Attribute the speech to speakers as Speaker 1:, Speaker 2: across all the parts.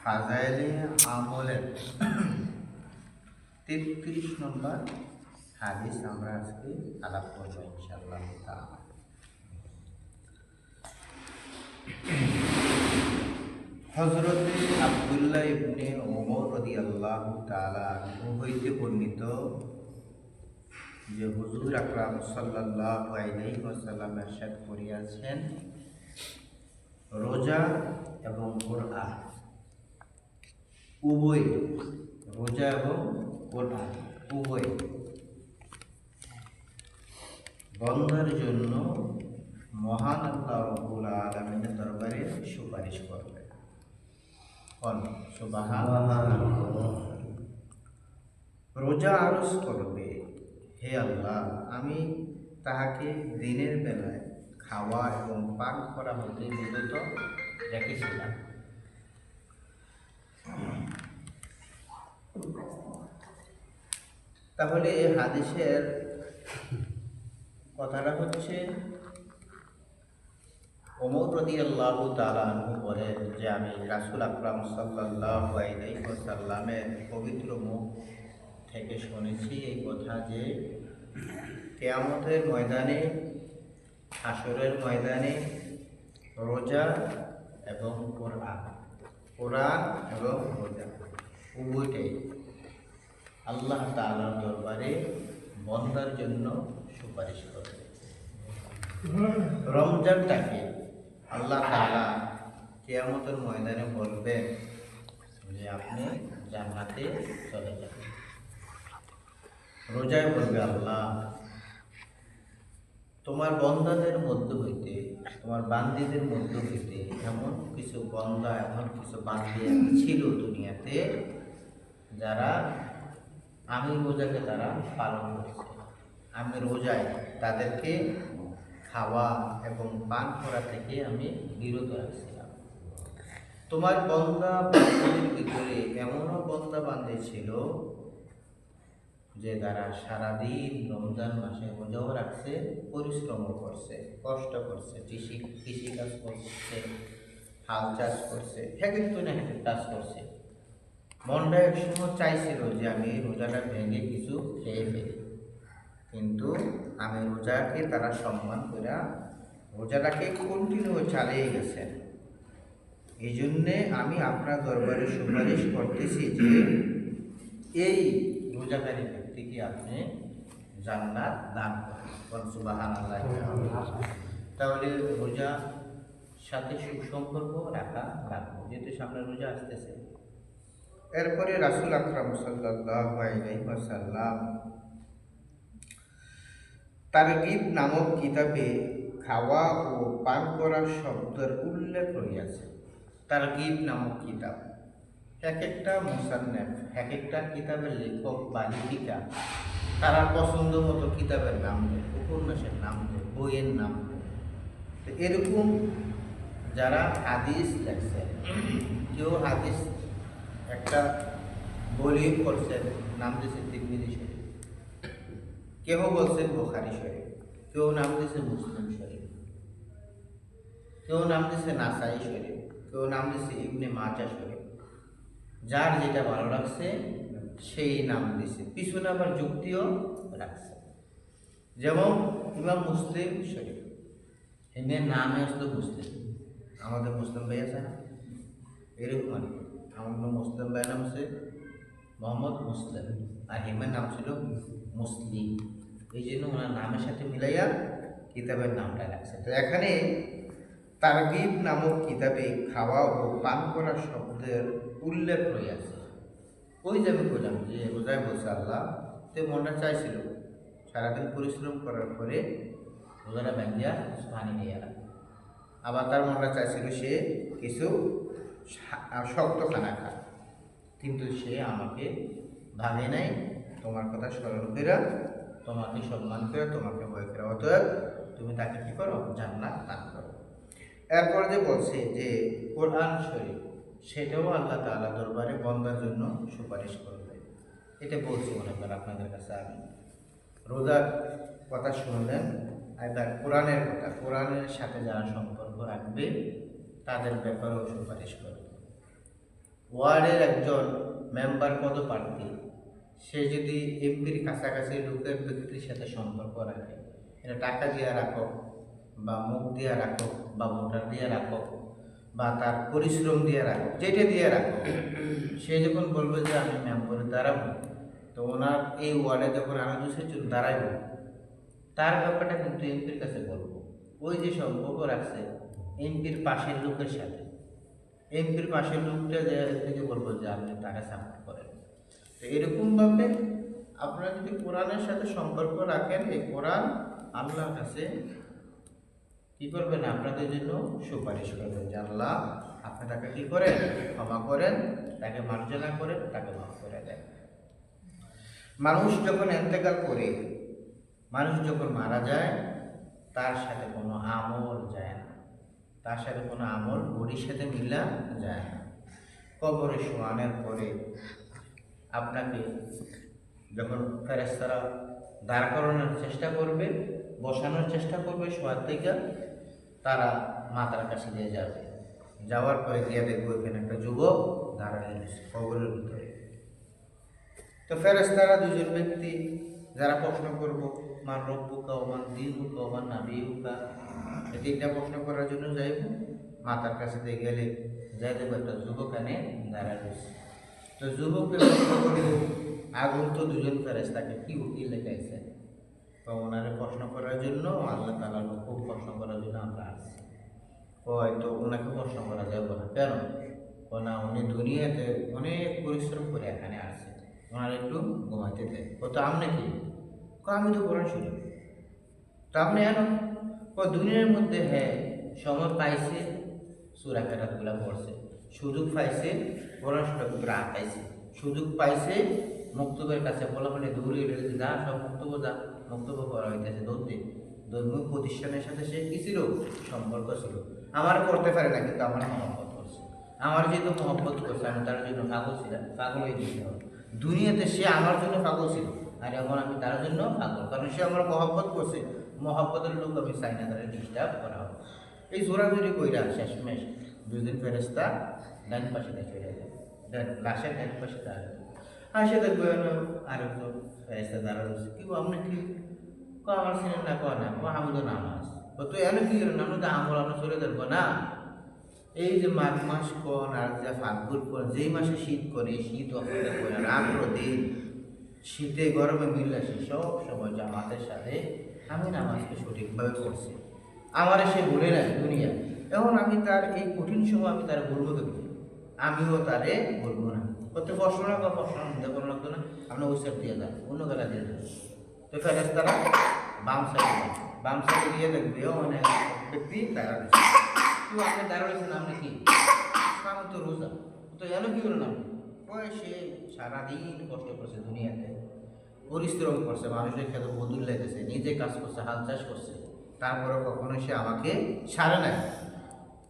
Speaker 1: ফাজাইলে আমলের 33 নম্বর হাদিস আমরা আজকে আলাপ করব ইনশাআল্লাহ তাআলা। হযরত আব্দুল্লাহ ইবনে ওমর রাদিয়াল্লাহু তাআলা আনহু হইতে বর্ণিত যে হুজুর আকরাম সাল্লাল্লাহু আলাইহি ওয়াসাল্লাম ইরশাদ করিয়াছেন, রোজা এবং কোরআন উভয়, রোজা এবং কোরআন উভয় বন্দার জন্য মহান আল্লাহ রাব্বুল আলামিনের দরবারে সুপারিশ করবে। সুবহানাল্লাহ। রোজা আরজ করবে, হে আল্লাহ, আমি তাহাকে দিনের বেলায় খাওয়া এবং পান করা হতে বিরত রেখেছিলাম। তাহলে হাদিসের কথাটা হচ্ছে, ওমর রাদিয়াল্লাহু তাআলা আনহু বলেন যে আমি রাসূল আকরাম সাল্লাল্লাহু আলাইহি ওয়াসাল্লামের পবিত্র মুখ থেকে শুনেছি এই কথা যে কিয়ামতের ময়দানে, হাসরের ময়দানে রোজা এবং কোরআন এবং রোজা উভয়টাই আল্লাহ তাআলার দরবারে বন্দার জন্য সুপারিশ করে। রমজানটাকে আল্লাহ তাআলা কিয়ামতের ময়দানে বলবেন যে আপনি জান্নাতে চলে যান। রোজায় বলবে, আল্লাহ, তোমার বন্দাদের মধ্য হইতে, তোমার বান্দীদের মধ্য হইতে এমন কিছু বন্দা, এমন কিছু বান্দী ছিল দুনিয়াতে যারা আমি রোজাকে তারা পালন করেছে। আমি রোজায় তাদেরকে খাওয়া এবং পান করা থেকে আমি বিরত রাখছিলাম। তোমার বন্দা বান্দীদের ভিতরে এমনও বন্দা বান্দী ছিল যে তারা সারাদিন রমজান মাসে রোজাও রাখছে, পরিশ্রমও করছে, কষ্ট করছে, কৃষিকাজ করছে, হাল চাষ করছে, কিন্তু না কাজ করছে। মনটা একসময় চাইছিল যে আমি রোজাটা ভেঙে কিছু খেয়ে ফেলি, কিন্তু আমি রোজাকে তারা সম্মান করে রোজাটাকে কন্টিনিউ চালিয়ে গেছেন। এই জন্যে আমি আপনার দরবারে সুপারিশ করতেছি যে এই রোজাকারী ব্যক্তিকে আপনি জান্নাত দান করেন। সুবহানাল্লাহ। তাহলে রোজা সাথে সুসম্পর্ক রাখবো, যেহেতু সামনে রোজা আসতেছে। এরপরে রাসূল আকরাম সাল্লাল্লাহু আলাইহি ওয়াসাল্লাম তারগীব নামক কিতাবে খাওয়া ও পান করার শব্দের উল্লেখ রয়েছে। তারগীব নামক কিতাব, এক একটা মুসান্নেফ, এক একটা কিতাবের লেখক বা লেখিকা তারা পছন্দ মতো কিতাবের নাম দেয়, উপন্যাসের নাম দেয়, বইয়ের নাম দেয়। তো এরকম যারা হাদিস লেখছে, কেউ হাদিস একটা বই করছেন, নাম দিয়েছে তিরমিজি শরীফ, কেউ বলছেন বুখারী শরীফ, কেউ নাম দিয়েছে মুসলিম শরীফ, কেউ নাম দিয়েছে নাসাই শরীফ, কেউ নাম দিয়েছে ইবনে মাজাহ শরীফ। যার যেটা ভালো লাগছে সেই নাম দিয়েছে, পিছনে আবার যুক্তিও রাখছে। যেমন ইমাম মুসলিম শরীফ, এর নামে আসলো মুসলিম। আমাদের মুসলিম ভাই আছে না, এরকম আর কি। আমাদের মুসলিম ভাইয়ের নাম হচ্ছে মোহাম্মদ মুসলিম, আর হেমের নাম ছিল মুসলিম। এই জন্য ওনার নামের সাথে মিলাইয়া কিতাবের নামটা রাখছে। তো এখানে তারগীব নামক কিতাবে খাওয়া ও পান করা শব্দের উল্লেখ রয়েছে। ওই যে আমি বললাম যে রোজায় বলছে আল্লাহ, তো মনটা চাইছিল সারাদিন পরিশ্রম করার পরে রোজাটা ব্যাঙ্গিয়া পানি নিয়ে রাখে। আবার তার মনটা চাইছিল সে কিছু শক্ত খানা খায়, কিন্তু সে আমাকে ভাবে নাই, তোমার কথা স্মরণ করে, তোমাকে সম্মান করে, তোমাকে ভয় করে, অতএব তুমি তাকে কি করো, জান্নাত দান করো। এরপর যে বলছে যে কোরআন শরীফ, সেটাও আল্লাহ তাআলা দরবারে বন্দার জন্য সুপারিশ করবে। এটা বলছি অনেকবার আপনাদের কাছে। আমি রোজার কথা শুনলেন, এবার কোরআনের কথা, কোরআনের সাথে যারা সম্পর্ক রাখবে তাদের ব্যাপারেও সুপারিশ করবে। ওয়ার্ডের একজন মেম্বার পদপ্রার্থী সে যদি এমপির কাছাকাছি লোকের ব্যক্তির সাথে সম্পর্ক রাখে, এটা টাকা দিয়ে রাখো বা মুখ দিয়ে রাখো বা ভোটার দিয়ে রাখো বা তার পরিশ্রম দিয়ে রাখো, যেটা দিয়ে রাখো, সে যখন বলবে যে আমি মেম্বারে দাঁড়াবো, তো ওনার এই ওয়ার্ডে যখন আরো 200 জন দাঁড়াইব, তার ব্যাপারটা কিন্তু এমপির কাছে বলবো। ওই যে সম্পর্ক রাখছে এমপির পাশের লোকের সাথে, এমপির পাশের লোকটা থেকে বলবো যে আপনি তারা সাপোর্ট করেন। তো এরকমভাবে আপনারা যদি কোরআনের সাথে সম্পর্ক রাখেন, এই কোরআন আল্লাহর কাছে কি করবেন, আপনাদের জন্য সুপারিশ করবেন যে আল্লাহ আপনি তাকে কি করেন, ক্ষমা করেন, তাকে মার্জনা করেন, তাকে মাফ করে দেন। মানুষ যখন ইন্তেকাল করে, মানুষ যখন মারা যায়, তার সাথে কোনো আমল যায় না, তার সাথে কোনো আমল বডির সাথে মিলা যায় না। কবরে শোয়ানোর পরে আপনাকে যখন ফেরেশতারা দাঁড় করানোর চেষ্টা করবে, বসানোর চেষ্টা করবে, শোয়ার থেকে তারা মাথার কাছে দিয়ে যাবে, যাওয়ার পরে গিয়ে দেখবো এখানে একটা যুবক দাঁড়ায় আছে কবরের ভিতরে। তো ফেরেশতারা দুজন ব্যক্তি যারা প্রশ্ন করবো, মান রব্বুকা ওয়া মান দীনুকা ওয়া মান নাবিয়ুকা, এই তিনটা প্রশ্ন করার জন্য যাইব, মাথার কাছে দিয়ে গেলে যাই দেখবো একটা যুবক এনে দাঁড়ায় রয়েছে। তো যুবককে প্রশ্ন করবো, আগুন তো দুজন ফেরেশতাকে কি উকিল লেখাইছে, তো ওনারে প্রশ্ন করার জন্য আল্লাহ তাআলা খুব প্রশ্ন করার জন্য আমরা আসছি। হয়তো ওনাকে প্রশ্ন করা যাবে না, কেন? না, উনি দুনিয়াতে অনেক পরিশ্রম করে এখানে আসছে, ওনার একটু ঘুমাইতে দেয়। ও তো আপনি কি? আমি তো কোরআন শুনি। তো আপনি এনো দুনিয়ার মধ্যে হ্যাঁ সময় পাইছে, সূরা কেরাতগুলা পড়ছে, সুযোগ পাইছে কোরআন শরীফগুলো আঁকাইছে, সুযোগ পাইছে মক্তবের কাছে বলা মানে দৌড়িয়ে রয়েছে, যা সব মক্তব্য যা মক্তব্য করা হইতেছে, দৌড়তে ধর্মীয় প্রতিষ্ঠানের সাথে সে কি ছিল, সম্পর্ক ছিল। আমার করতে পারে না, কিন্তু আমার মহব্বত করছে, আমার যেহেতু মহব্বত করছে আমি তার জন্য পাগল ছিলাম, পাগল হয়ে দিতে হবে। দুনিয়াতে সে আমার জন্য পাগল ছিল, আর এখন আমি তার জন্য পাগল, কারণ সে আমার মহব্বত করছে। মহব্বতের লোক আমি চাই না তারা ডিস্টার্ব করা হবে। এই জোরাজুরি কইরা শেষমেশ দুদিন ফেরেশতা ডান পাশে চলে যায়, লাশের ডান পাশে দাঁড়ায়, আর সে দেখবে আরেকজন ফেরেশতা দাঁড়ানো, কি আপনি কি আমার ছিলেন না, কয় না, আমি তো নামাজ, তো এনে কি করেন, আমরা তো আমল আমরা চলে যাবো না। এই যে মাঘ মাস কোন আর যে ফাল্গুন কোন, যেই মাসে শীত করে, শীত অপেক্ষা করে রাত্র দিন, শীতে গরমে মিলাসি সব সময় জামাতের সাথে আমি নামাজকে সঠিকভাবে পড়ছি, আমার সে বলে না দুনিয়া। এখন আমি তার এই কঠিন সময় আমি তার বলবো দেবো, আমিও তারে বলবো না, করতে প্রশ্ন না বা প্রশ্ন দেবো লাগতো না, আমরা ওই সাইড দিয়ে যাবো, অন্য গেলা দিয়ে দেবো। তো ফেরেশতারা বাম সাইডে দিয়ে দেখবে অনেক ব্যক্তি তারা কেউ আপনি দাঁড়িয়েছেন, আপনি কি? আমি তো রোজা। তো এলো কি করলেন আপনি? সে সারাদিন কষ্ট করছে, দুনিয়াতে পরিশ্রম করছে, মানুষের খেতে বদুল লেগেছে, নিজে কাজ করছে, হাল চাষ করছে, তারপরে কখনো সে আমাকে সারে নাই।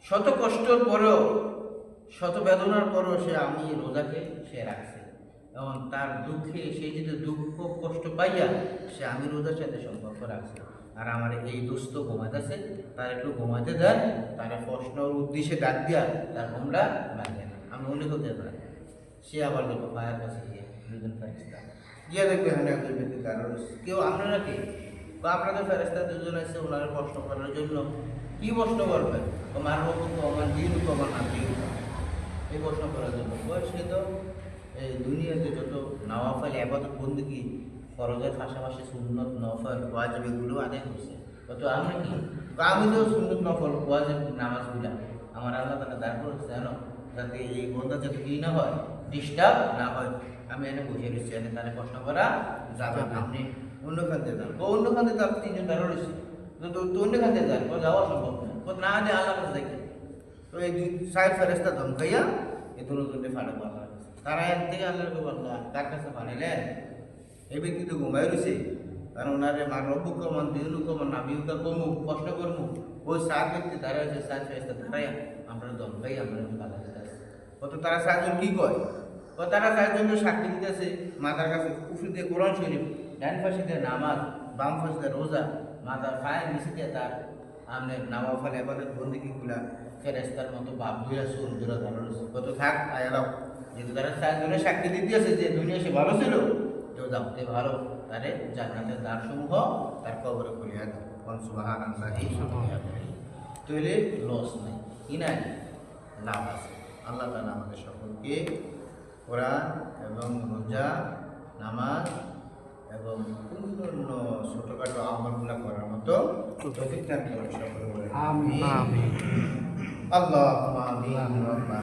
Speaker 1: শত কষ্টর পরেও, শত বেদনার পরেও সে আমি রোজাকে সে রাখছে, এবং তার দুঃখে সে যদি দুঃখ কষ্ট পাইয়া সে আমি রোজার সাথে সম্পর্ক রাখছে। আর আমার এই দুস্থ ঘুমাইতেছে, তার একটু ঘুমাইতে দেন, তার প্রশ্ন উদ্দেশ্যে ডাক দিয়া তার ঘুমটা লাগে না, আমি অন্য হতে পারি। সে আবার দেখবো পায়ের কাছে গিয়ে দুজন ফেরেশতা গিয়ে দেখবে হ্যাঁ একজন ব্যক্তি কারণ কেউ আপনারা কি বা আপনাদের ফেরেশতা দুজন এসে ওনারা প্রশ্ন করার জন্য কি প্রশ্ন করবেন, তোমার মতো আমার দিন তোমার না দিন, এই প্রশ্ন করার জন্য। সে তো এই দুনিয়াতে যত নওয়াফল ইবাদত বন্দেগী ফরজের পাশাপাশি সুন্নত নফল ওয়াজিব এগুলো আদায় করছে, তো আমি কি? আমি তো সুন্নত নফল ওয়াজিব নামাজগুলা আমার আল্লাহ তাআলা দাঁড় করেছে জানো, যাতে এই বন্ধা যাতে কি না হয়, ডিস্টার্ব না হয়। আমি এনে বসে রয়েছি, এনে তারা প্রশ্ন করা যাবে, আপনি অন্য খান্তে যান, অন্য খান্তে তো আপনি তিনজন দাঁড়ো রয়েছে, তো অন্য খান্তে যান, যাওয়া সম্ভব না, যে আল্লাহ কাছে দেখে। তো এই দুই সাইড ফেরেশতা ধমকাইয়া এই দুজনকে ফাড়ে বলা, তারা এর থেকে আল্লাহকে বললো তার কাছে বানাইলেন। এই ব্যক্তি তো ঘুমাই রয়েছে, কারণ ওনারে মার রব্বুকা মান দীনুকা মান নাবিয়ুকা কমু প্রশ্ন করবো, ওই সাত ব্যক্তি দাঁড়ায় আছে, সাত ফেরেশতা দাঁড়াইয়া আমরা ধমকাই আমরা ফালা দিতেছে। কত তারা সাতজন কি কয়, ও তারা সাতজন সাক্ষী দিতেছে, মাথার কাছে কুফরি দিয়ে কোরআন শরীফ, ডান পাশে দিয়ে নামাজ, বাম পাশে দিয়ে রোজা, মাথার পায়ের নিচে দিয়ে তার আমনে নামাফল ইবাদত বন্দেগীগুলা ফেরেস্তার মতো বাপ দুইরা চোর দুরা ধরা রয়েছে কত থাক আয়ালাও যেহেতু তারা চারজনে সাক্ষী দিতেছে যে দুনিয়া সে ভালো ছিল কেউ যাবতে ভালো তারে জান্নাতের দ্বারসমূহ তার কবরে খুলিয়া দেয় সুবহানাল্লাহি তৈলে লস নেই কি নাই লাভ আছে আল্লাহ তাআলা আমাদের সকলকে কোরআন এবং রোজা নামাজ এবং অন্যান্য ছোটখাটো আমলগুলো করার মতো তৌফিক দান করেন সকলে বলেন আমিন আল্লাহুম্মা আমিন